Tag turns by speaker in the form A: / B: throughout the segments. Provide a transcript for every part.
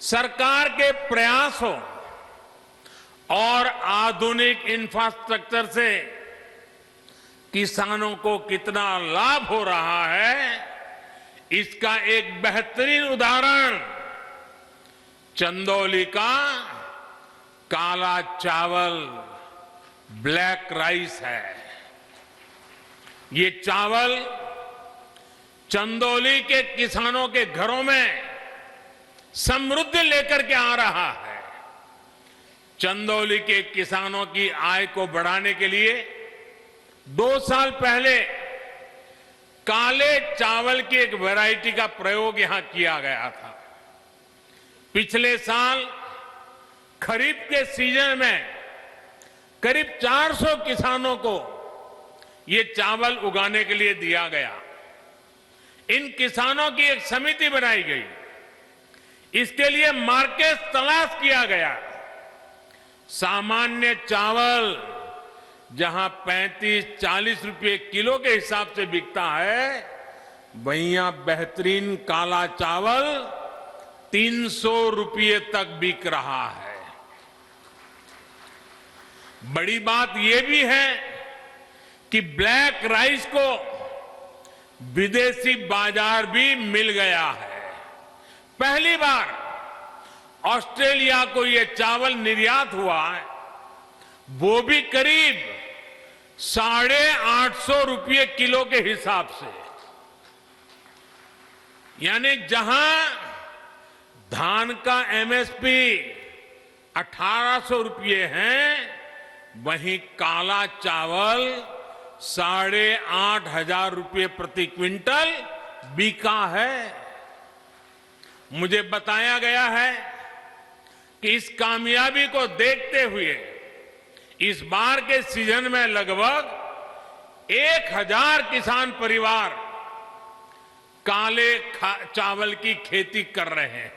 A: सरकार के प्रयासों और आधुनिक इंफ्रास्ट्रक्चर से किसानों को कितना लाभ हो रहा है, इसका एक बेहतरीन उदाहरण चंदौली का काला चावल, ब्लैक राइस है। ये चावल चंदौली के किसानों के घरों में समृद्धि लेकर के आ रहा है। चंदौली के किसानों की आय को बढ़ाने के लिए 2 साल पहले काले चावल की एक वैरायटी का प्रयोग यहां किया गया था। पिछले साल खरीफ के सीजन में करीब 400 किसानों को ये चावल उगाने के लिए दिया गया। इन किसानों की एक समिति बनाई गई, इसके लिए मार्केट तलाश किया गया। सामान्य चावल जहां 35-40 रुपए किलो के हिसाब से बिकता है, वहीं यहां बेहतरीन काला चावल 300 रुपये तक बिक रहा है। बड़ी बात यह भी है कि ब्लैक राइस को विदेशी बाजार भी मिल गया है। पहली बार ऑस्ट्रेलिया को यह चावल निर्यात हुआ है, वो भी करीब 850 रुपये किलो के हिसाब से। यानी जहां धान का एमएसपी 1800 रुपये है, वहीं काला चावल 8,500 रुपये प्रति क्विंटल बिका है। मुझे बताया गया है कि इस कामयाबी को देखते हुए इस बार के सीजन में लगभग 1000 किसान परिवार काले चावल की खेती कर रहे हैं।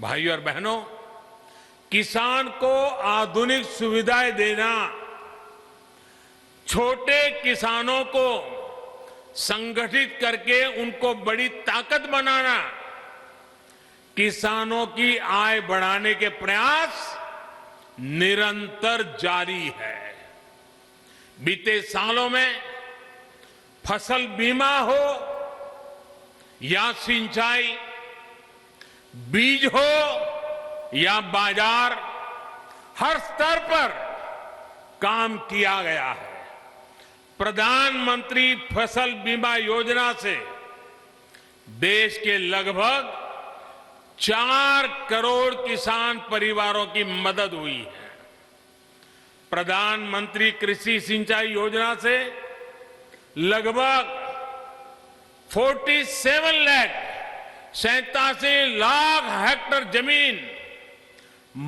A: भाइयों और बहनों, किसान को आधुनिक सुविधाएं देना, छोटे किसानों को संगठित करके उनको बड़ी ताकत बनाना, किसानों की आय बढ़ाने के प्रयास निरंतर जारी है। बीते सालों में फसल बीमा हो या सिंचाई, बीज हो या बाजार, हर स्तर पर काम किया गया है। प्रधानमंत्री फसल बीमा योजना से देश के लगभग 4 करोड़ किसान परिवारों की मदद हुई है। प्रधानमंत्री कृषि सिंचाई योजना से लगभग 87 लाख हेक्टेयर जमीन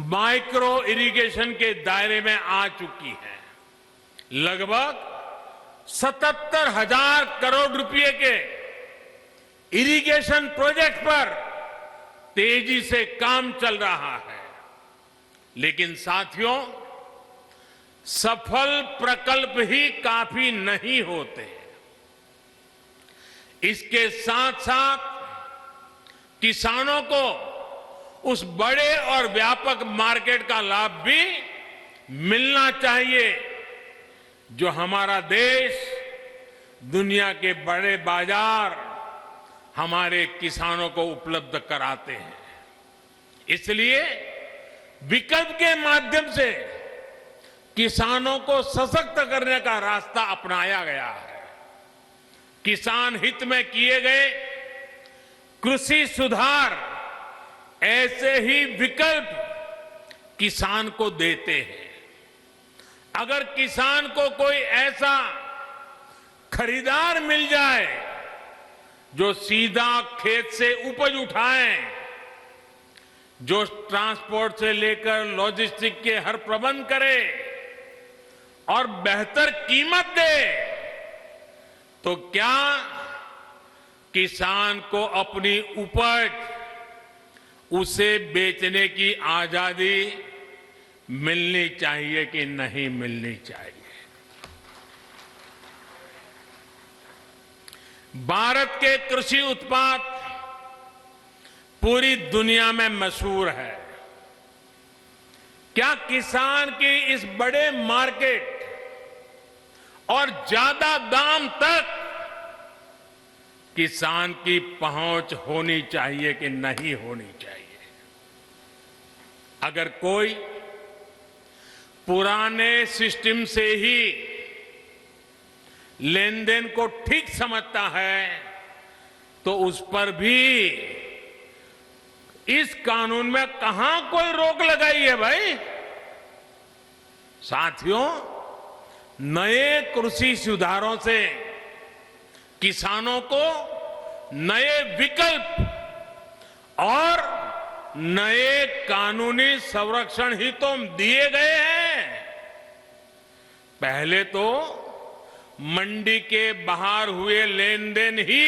A: माइक्रो इरिगेशन के दायरे में आ चुकी है। लगभग 77,000 करोड़ रुपए के इरिगेशन प्रोजेक्ट पर तेजी से काम चल रहा है। लेकिन साथियों, सफल प्रकल्प ही काफी नहीं होते। इसके साथ साथ किसानों को उस बड़े और व्यापक मार्केट का लाभ भी मिलना चाहिए जो हमारा देश, दुनिया के बड़े बाजार हमारे किसानों को उपलब्ध कराते हैं। इसलिए विकल्प के माध्यम से किसानों को सशक्त करने का रास्ता अपनाया गया है। किसान हित में किए गए कृषि सुधार ऐसे ही विकल्प किसान को देते हैं। अगर किसान को कोई ऐसा खरीदार मिल जाए जो सीधा खेत से उपज उठाए, जो ट्रांसपोर्ट से लेकर लॉजिस्टिक के हर प्रबंध करे और बेहतर कीमत दे, तो क्या किसान को अपनी उपज उसे बेचने की आजादी मिलनी चाहिए कि नहीं मिलनी चाहिए? भारत के कृषि उत्पाद पूरी दुनिया में मशहूर है। क्या किसान की इस बड़े मार्केट और ज्यादा दाम तक किसान की पहुंच होनी चाहिए कि नहीं होनी चाहिए? अगर कोई पुराने सिस्टम से ही लेन देन को ठीक समझता है तो उस पर भी इस कानून में कहां कोई रोक लगाई है भाई? साथियों, नए कृषि सुधारों से किसानों को नए विकल्प और नए कानूनी संरक्षण ही तो दिए गए हैं। पहले तो मंडी के बाहर हुए लेन देन ही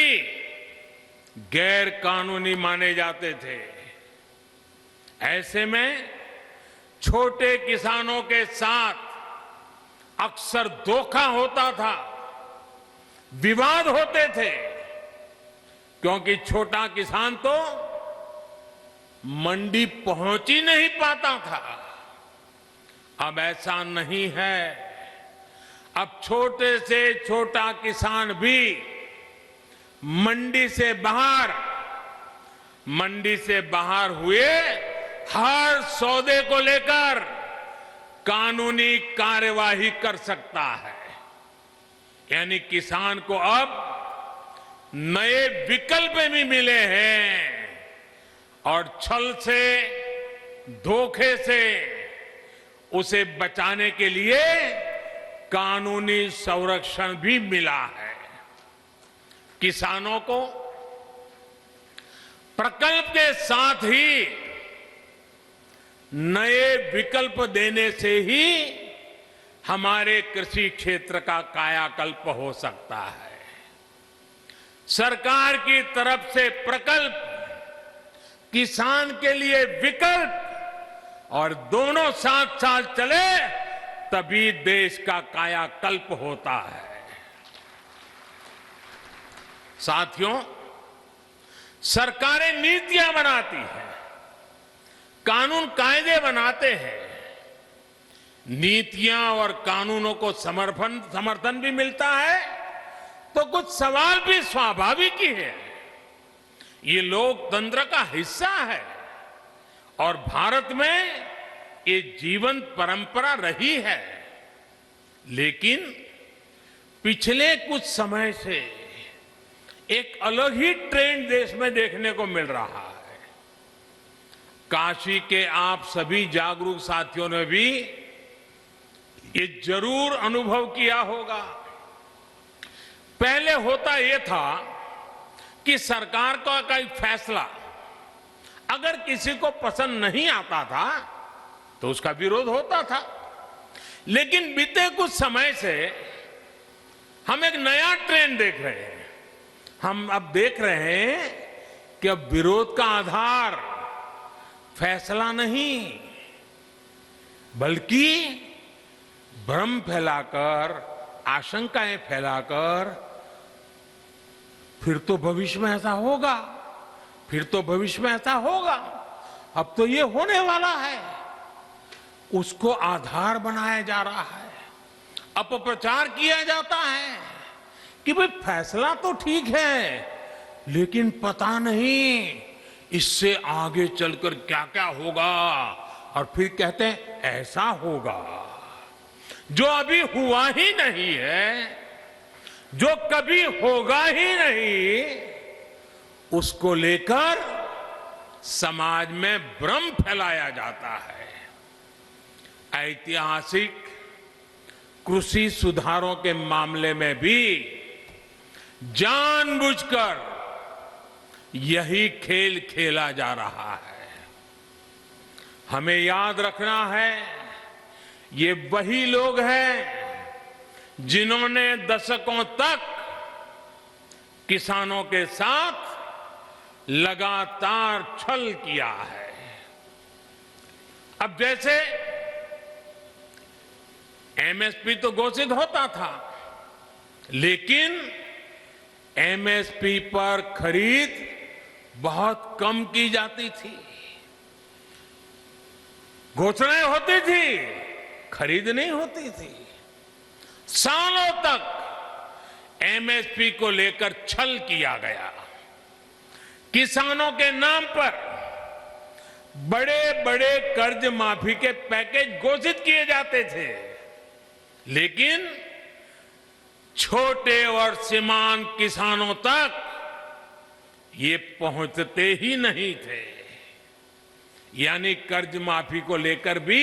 A: गैर कानूनी माने जाते थे। ऐसे में छोटे किसानों के साथ अक्सर धोखा होता था, विवाद होते थे, क्योंकि छोटा किसान तो मंडी पहुंच ही नहीं पाता था। अब ऐसा नहीं है। अब छोटे से छोटा किसान भी मंडी से बाहर हुए हर सौदे को लेकर कानूनी कार्यवाही कर सकता है। यानी किसान को अब नए विकल्प भी मिले हैं और छल से, धोखे से उसे बचाने के लिए कानूनी संरक्षण भी मिला है। किसानों को प्रकल्प के साथ ही नए विकल्प देने से ही हमारे कृषि क्षेत्र का कायाकल्प हो सकता है। सरकार की तरफ से प्रकल्प, किसान के लिए विकल्प और दोनों साथ साथ चले तभी देश का कायाकल्प होता है। साथियों, सरकारें नीतियां बनाती हैं, कानून कायदे बनाते हैं। नीतियां और कानूनों को समर्थन भी मिलता है तो कुछ सवाल भी स्वाभाविक ही है। ये लोकतंत्र का हिस्सा है और भारत में ये जीवंत परंपरा रही है। लेकिन पिछले कुछ समय से एक अलग ही ट्रेंड देश में देखने को मिल रहा है। काशी के आप सभी जागरूक साथियों ने भी ये जरूर अनुभव किया होगा। पहले होता यह था कि सरकार का कोई फैसला अगर किसी को पसंद नहीं आता था तो उसका विरोध होता था। लेकिन बीते कुछ समय से हम एक नया ट्रेंड देख रहे हैं। हम अब देख रहे हैं कि अब विरोध का आधार फैसला नहीं बल्कि भ्रम फैलाकर, आशंकाएं फैलाकर फिर तो भविष्य में ऐसा होगा, फिर तो भविष्य में ऐसा होगा, अब तो ये होने वाला है, उसको आधार बनाया जा रहा है। अपप्रचार किया जाता है कि भाई फैसला तो ठीक है लेकिन पता नहीं इससे आगे चलकर क्या क्या होगा, और फिर कहते हैं ऐसा होगा जो अभी हुआ ही नहीं है, जो कभी होगा ही नहीं, उसको लेकर समाज में भ्रम फैलाया जाता है। ऐतिहासिक कृषि सुधारों के मामले में भी जानबूझकर यही खेल खेला जा रहा है। हमें याद रखना है, ये वही लोग हैं जिन्होंने दशकों तक किसानों के साथ लगातार छल किया है। अब जैसे एमएसपी तो घोषित होता था, लेकिन एमएसपी पर खरीद बहुत कम की जाती थी। घोषणाएं होती थी, खरीद नहीं होती थी। सालों तक एमएसपी को लेकर छल किया गया। किसानों के नाम पर बड़े बड़े कर्ज माफी के पैकेज घोषित किए जाते थे, लेकिन छोटे और सीमांत किसानों तक ये पहुंचते ही नहीं थे। यानी कर्ज माफी को लेकर भी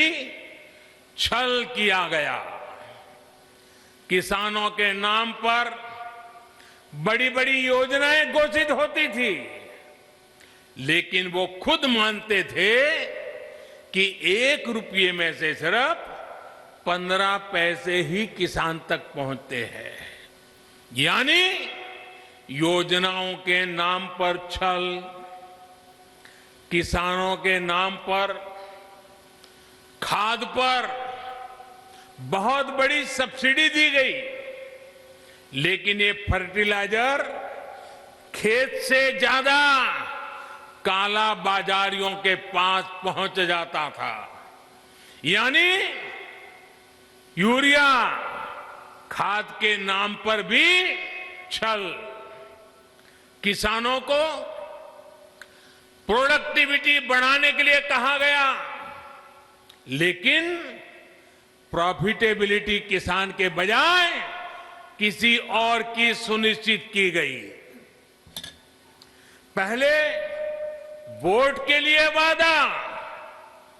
A: छल किया गया। किसानों के नाम पर बड़ी बड़ी योजनाएं घोषित होती थी, लेकिन वो खुद मानते थे कि 1 रुपये में से सिर्फ 15 पैसे ही किसान तक पहुंचते हैं। यानी योजनाओं के नाम पर छल, किसानों के नाम पर खाद पर बहुत बड़ी सब्सिडी दी गई, लेकिन ये फर्टिलाइजर खेत से ज्यादा काला बाजारियों के पास पहुंच जाता था। यानी यूरिया खाद के नाम पर भी छल। किसानों को प्रोडक्टिविटी बढ़ाने के लिए कहा गया, लेकिन प्रॉफिटेबिलिटी किसान के बजाय किसी और की सुनिश्चित की गई। पहले वोट के लिए वादा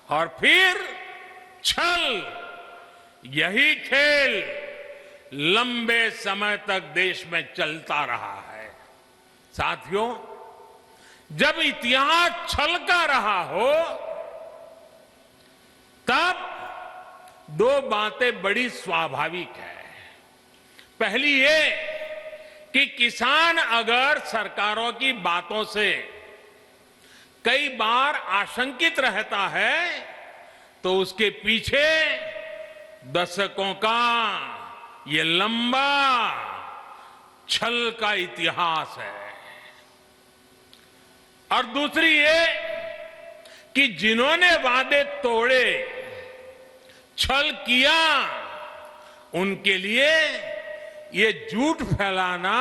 A: और फिर छल, यही खेल लंबे समय तक देश में चलता रहा है। साथियों, जब इतिहास छल का रहा हो, तब 2 बातें बड़ी स्वाभाविक है। पहली ये कि किसान अगर सरकारों की बातों से कई बार आशंकित रहता है, तो उसके पीछे दशकों का ये लंबा छल का इतिहास है। और दूसरी ये कि जिन्होंने वादे तोड़े, छल किया, उनके लिए ये झूठ फैलाना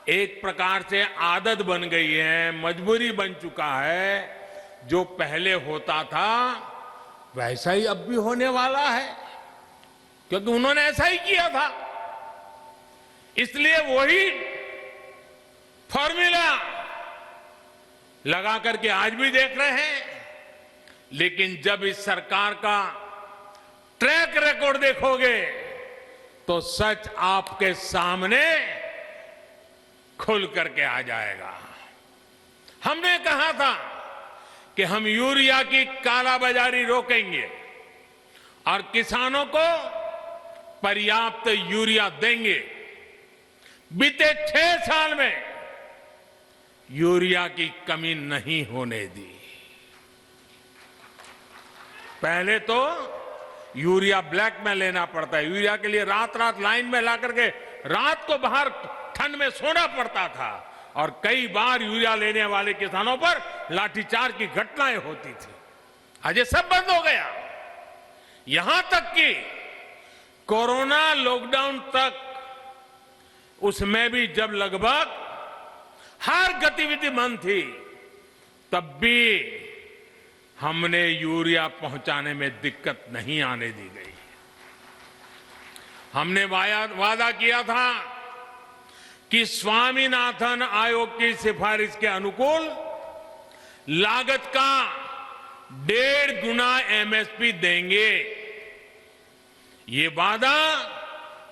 A: एक प्रकार से आदत बन गई है, मजबूरी बन चुका है। जो पहले होता था वैसा ही अब भी होने वाला है, क्योंकि उन्होंने ऐसा ही किया था। इसलिए वही फॉर्मूला लगा करके आज भी देख रहे हैं। लेकिन जब इस सरकार का ट्रैक रिकॉर्ड देखोगे, तो सच आपके सामने खुल करके आ जाएगा। हमने कहा था कि हम यूरिया की कालाबाजारी रोकेंगे और किसानों को पर्याप्त यूरिया देंगे। बीते 6 साल में यूरिया की कमी नहीं होने दी। पहले तो यूरिया ब्लैक में लेना पड़ता है। यूरिया के लिए रात रात लाइन में ला करके रात को बाहर ठंड में सोना पड़ता था, और कई बार यूरिया लेने वाले किसानों पर लाठीचार्ज की घटनाएं होती थी। आज ये सब बंद हो गया। यहां तक कि कोरोना लॉकडाउन तक, उसमें भी जब लगभग हर गतिविधि बंद थी, तब भी हमने यूरिया पहुंचाने में दिक्कत नहीं आने दी गई। हमने वादा किया था कि स्वामीनाथन आयोग की सिफारिश के अनुकूल लागत का 1.5 गुना एमएसपी देंगे। ये वादा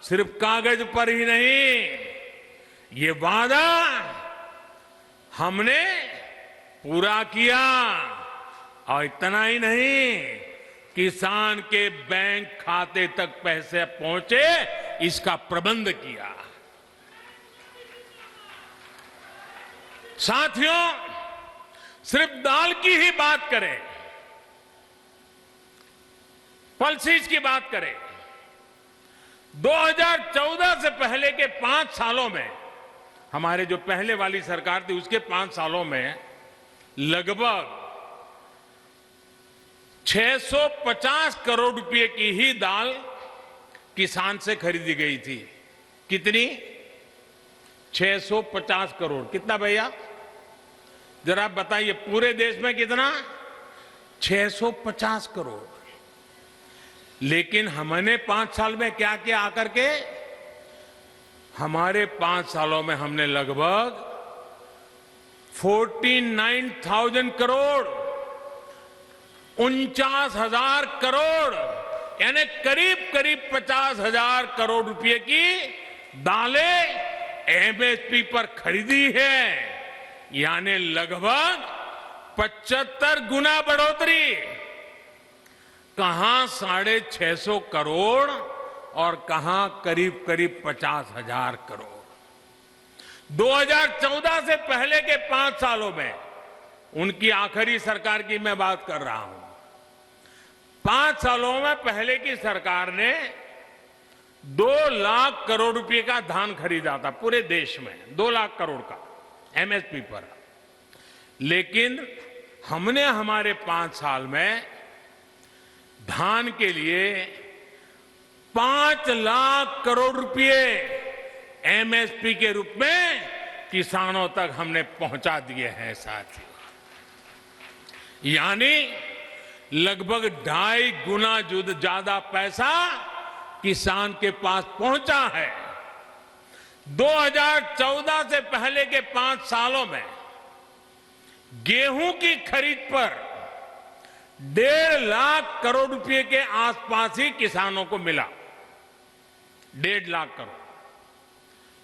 A: सिर्फ कागज पर ही नहीं, ये वादा हमने पूरा किया। और इतना ही नहीं, किसान के बैंक खाते तक पैसे पहुंचे, इसका प्रबंध किया। साथियों, सिर्फ दाल की ही बात करें, पल्सेस की बात करें, 2014 से पहले के 5 सालों में हमारे जो पहले वाली सरकार थी उसके 5 सालों में लगभग 650 करोड़ रुपए की ही दाल किसान से खरीदी गई थी। कितनी? 650 करोड़। कितना भैया? जरा बताइए, पूरे देश में कितना? 650 करोड़। लेकिन हमने 5 साल में क्या किया आकर के? हमारे 5 सालों में हमने लगभग 49,000 करोड़, 49,000 करोड़, यानी करीब करीब 50,000 करोड़ रुपए की दालें एमएसपी पर खरीदी है। यानी लगभग 75 गुना बढ़ोतरी। कहां 650 करोड़ और कहां करीब करीब 50,000 करोड़। 2014 से पहले के 5 सालों में, उनकी आखिरी सरकार की मैं बात कर रहा हूं, 5 सालों में पहले की सरकार ने 2 लाख करोड़ रुपए का धान खरीदा था पूरे देश में, 2 लाख करोड़ का एमएसपी पर। लेकिन हमने हमारे 5 साल में धान के लिए 5 लाख करोड़ रुपए एमएसपी के रूप में किसानों तक हमने पहुंचा दिए हैं साथियों। यानी लगभग 2.5 गुना ज्यादा पैसा किसान के पास पहुंचा है। 2014 से पहले के 5 सालों में गेहूं की खरीद पर 1.5 लाख करोड़ रुपए के आसपास ही किसानों को मिला। 1.5 लाख करोड़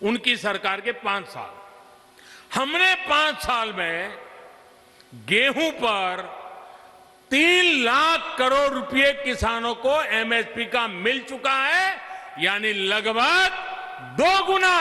A: उनकी सरकार के 5 साल। हमने 5 साल में गेहूं पर 3 लाख करोड़ रुपए किसानों को एमएसपी का मिल चुका है, यानी लगभग 2 गुना।